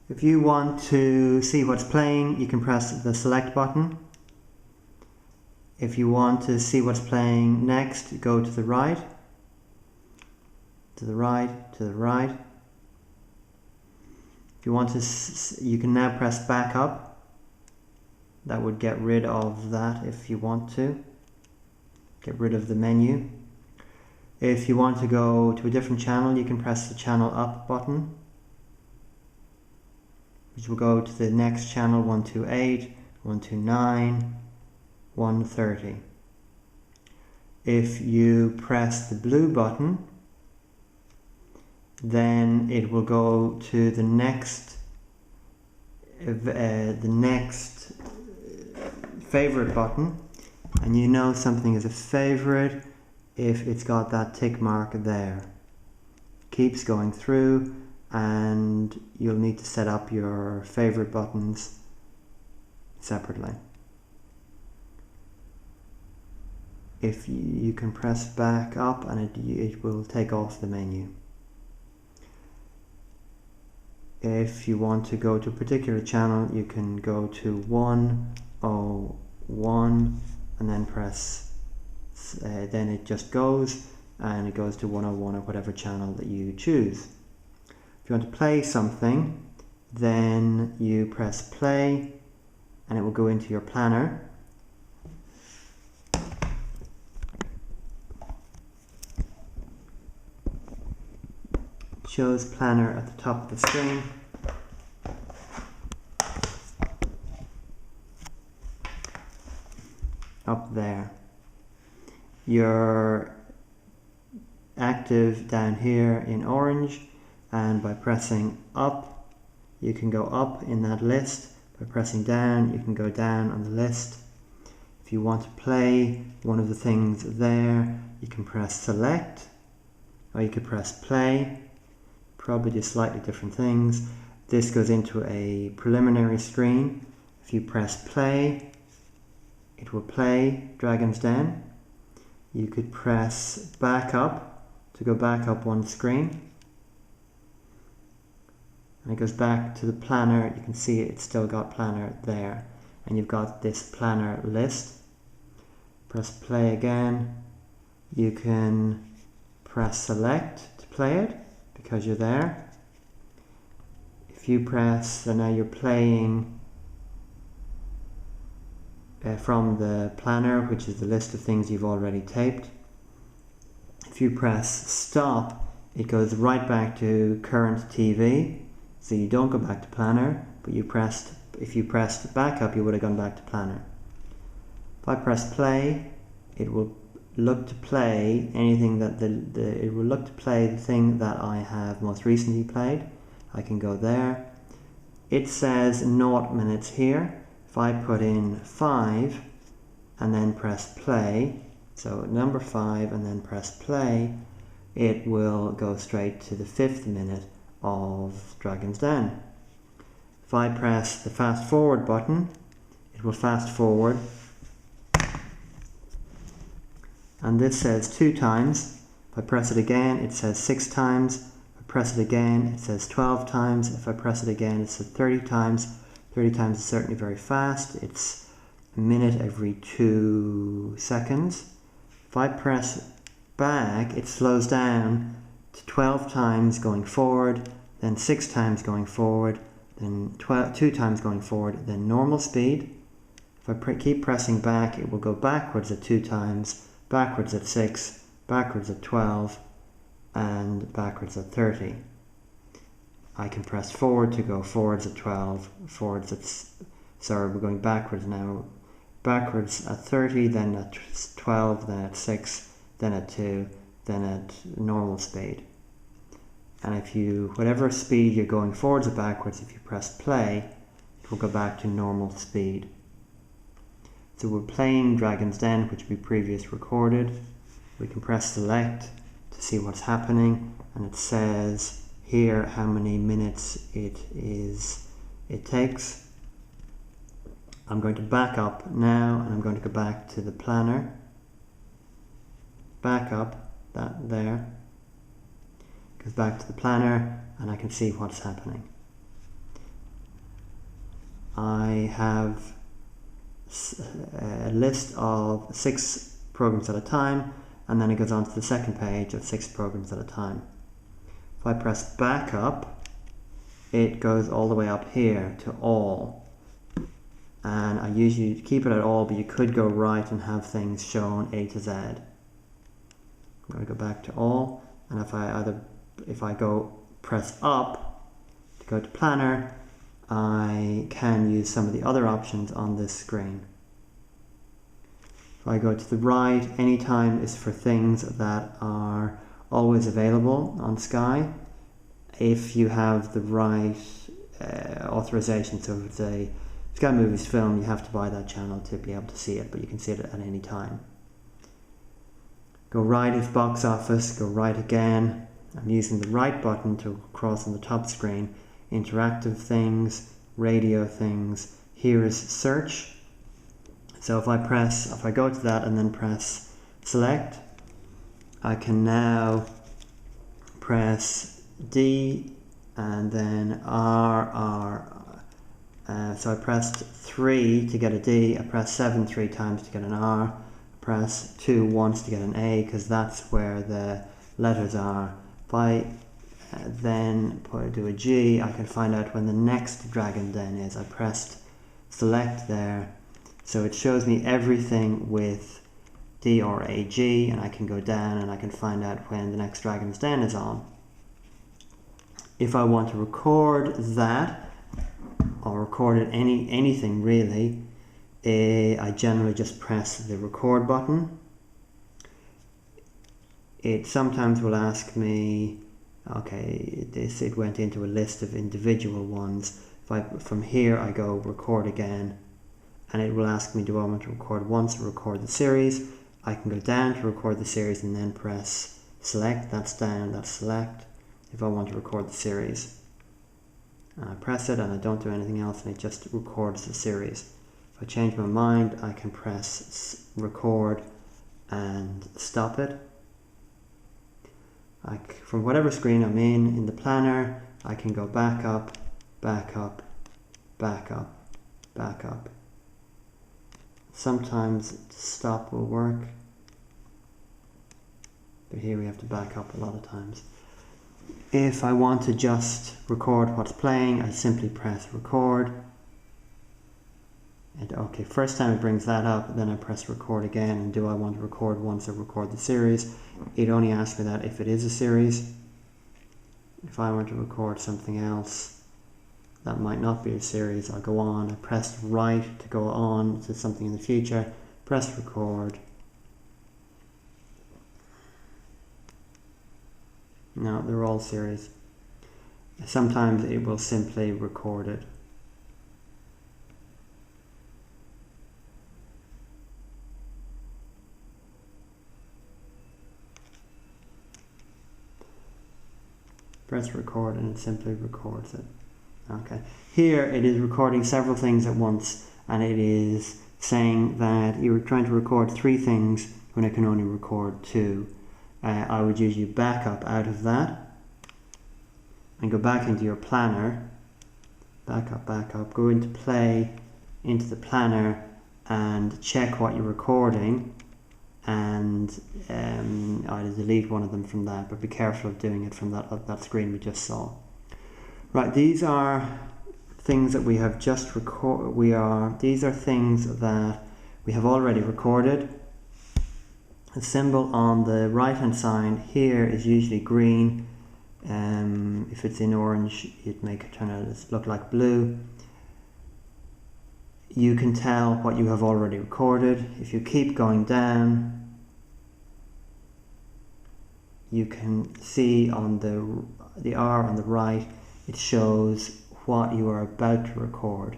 If you want to see what's playing, you can press the select button. If you want to see what's playing next, go to the right, to the right, to the right. If you want to, you can now press back up. That would get rid of that if you want to. Get rid of the menu. If you want to go to a different channel, you can press the channel up button, which will go to the next channel 128, 129, 130. If you press the blue button, then it will go to the next favorite button, and you know something is a favorite if it's got that tick mark there. Keeps going through, and you'll need to set up your favorite buttons separately. If you can press back up, and it will take off the menu. If you want to go to a particular channel, you can go to 101 and then press, then it just goes, and it goes to 101 or whatever channel that you choose. If you want to play something, then you press play and it will go into your planner. It shows planner at the top of the screen. Up there. You're active down here in orange, and by pressing up you can go up in that list. By pressing down you can go down on the list. If you want to play one of the things there, you can press select, or you could press play. Probably do slightly different things. This goes into a preliminary screen. If you press play, it will play Dragon's Den. You could press back up to go back up one screen, and it goes back to the planner. You can see it's still got planner there, and you've got this planner list. Press play again. You can press select to play it because you're there. If you press, so now you're playing from the planner, which is the list of things you've already taped. If you press stop, it goes right back to current TV, so you don't go back to planner, but if you pressed back up, you would have gone back to planner. If I press play, it will look to play anything that it will look to play the thing that I have most recently played. I can go there. It says 0 minutes here. If I put in 5 and then press play, so number 5 and then press play, it will go straight to the 5th minute of Dragon's Den. If I press the fast forward button, it will fast forward, and this says 2 times. If I press it again, it says 6 times. If I press it again, it says 12 times. If I press it again, it says 30 times. 30 times is certainly very fast. It's a minute every 2 seconds. If I press back, it slows down to 12 times going forward, then 6 times going forward, then 2 times going forward, then normal speed. If I keep pressing back, it will go backwards at 2 times, backwards at 6, backwards at 12, and backwards at 30. I can press forward to go forwards at 12, forwards at, sorry, we're going backwards now, backwards at 30, then at 12, then at 6, then at 2, then at normal speed. And if you, whatever speed you're going forwards or backwards, if you press play, it will go back to normal speed. So we're playing Dragon's Den, which we previously recorded. We can press select to see what's happening, and it says here how many minutes it takes. I'm going to back up now, and I'm going to go back to the planner. Back up, that there. Goes back to the planner, and I can see what's happening. I have a list of 6 programs at a time, and then it goes on to the second page of 6 programs at a time. If I press back up, it goes all the way up here to all. And I usually keep it at all, but you could go right and have things shown A to Z. I'm going to go back to all, and if I go press up to go to planner, I can use some of the other options on this screen. If I go to the right, anytime is for things that are always available on Sky if you have the right authorization. So if the Sky Movies film, you have to buy that channel to be able to see it, but you can see it at any time. Go right is box office, go right again. I'm using the right button to cross on the top screen. Interactive things, radio things. Here is search. So if I go to that and then press select, I can now press D and then R. So I pressed 3 to get a D, I pressed 7 3 times to get an R, press 2 once to get an A, because that's where the letters are. If I then do a G, I can find out when the next dragon den is. I pressed select there, so it shows me everything with D or a G, and I can go down and I can find out when the next dragon's den is on. If I want to record that, or recorded anything really, I generally just press the record button. It sometimes will ask me, okay, it went into a list of individual ones. From here I go record again, and it will ask me, do I want to record once or record the series? I can go down to record the series and then press select, that's down, that's select, if I want to record the series. I press it and I don't do anything else, and it just records the series. If I change my mind, I can press record and stop it. From whatever screen I'm in the planner, I can go back up, back up, back up, back up. Sometimes stop will work, but here we have to back up a lot of times. If I want to just record what's playing, I simply press record. And okay, first time it brings that up, then I press record again, and do I want to record once or record the series? It only asks me that if it is a series. If I want to record something else that might not be a series, I'll go on. I press right to go on to something in the future, press record. No, they're all series. Sometimes it will simply record it. Press record and it simply records it. Okay. Here it is recording several things at once, and it is saying that you're trying to record 3 things when it can only record 2. I would usually back up out of that and go back into your planner, back up, go into play, into the planner, and check what you're recording, and either delete one of them from that, but be careful of doing it from that screen we just saw. Right, these are things that we have just these are things that we have already recorded. The symbol on the right hand side here is usually green. If it's in orange, you'd make it turn out to look like blue. You can tell what you have already recorded. If you keep going down, you can see on the R on the right, it shows what you are about to record.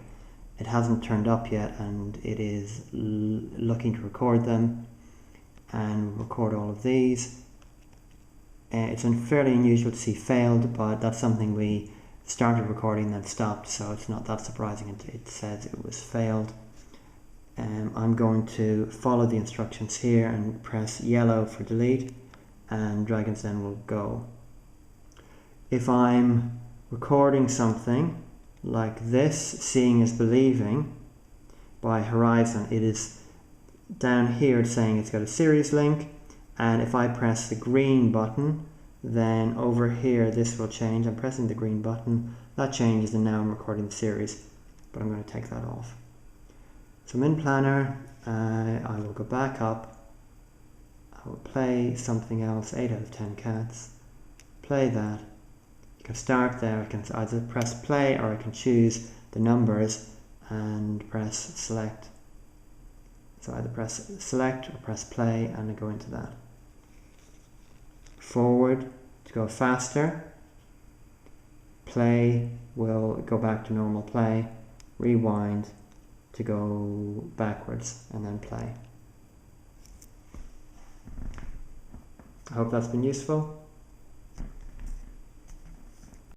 It hasn't turned up yet, and it is looking to record them, and record all of these. It's fairly unusual to see failed, but that's something we started recording and then stopped, so it's not that surprising. It says it was failed. I'm going to follow the instructions here and press yellow for delete, and Dragon's Den will go. If I'm recording something like this. Seeing is believing by Horizon. It is down here saying it's got a series link, and if I press the green button, then over here this will change. I'm pressing the green button, that changes, and now I'm recording the series, but I'm going to take that off. So I'm in Planner. I will go back up. I will play something else, 8 out of 10 cats. Play that. You can start there. I can either press play, or I can choose the numbers and press select. So either press select or press play, and I go into that. Forward to go faster. Play will go back to normal play. Rewind to go backwards, and then play. I hope that's been useful.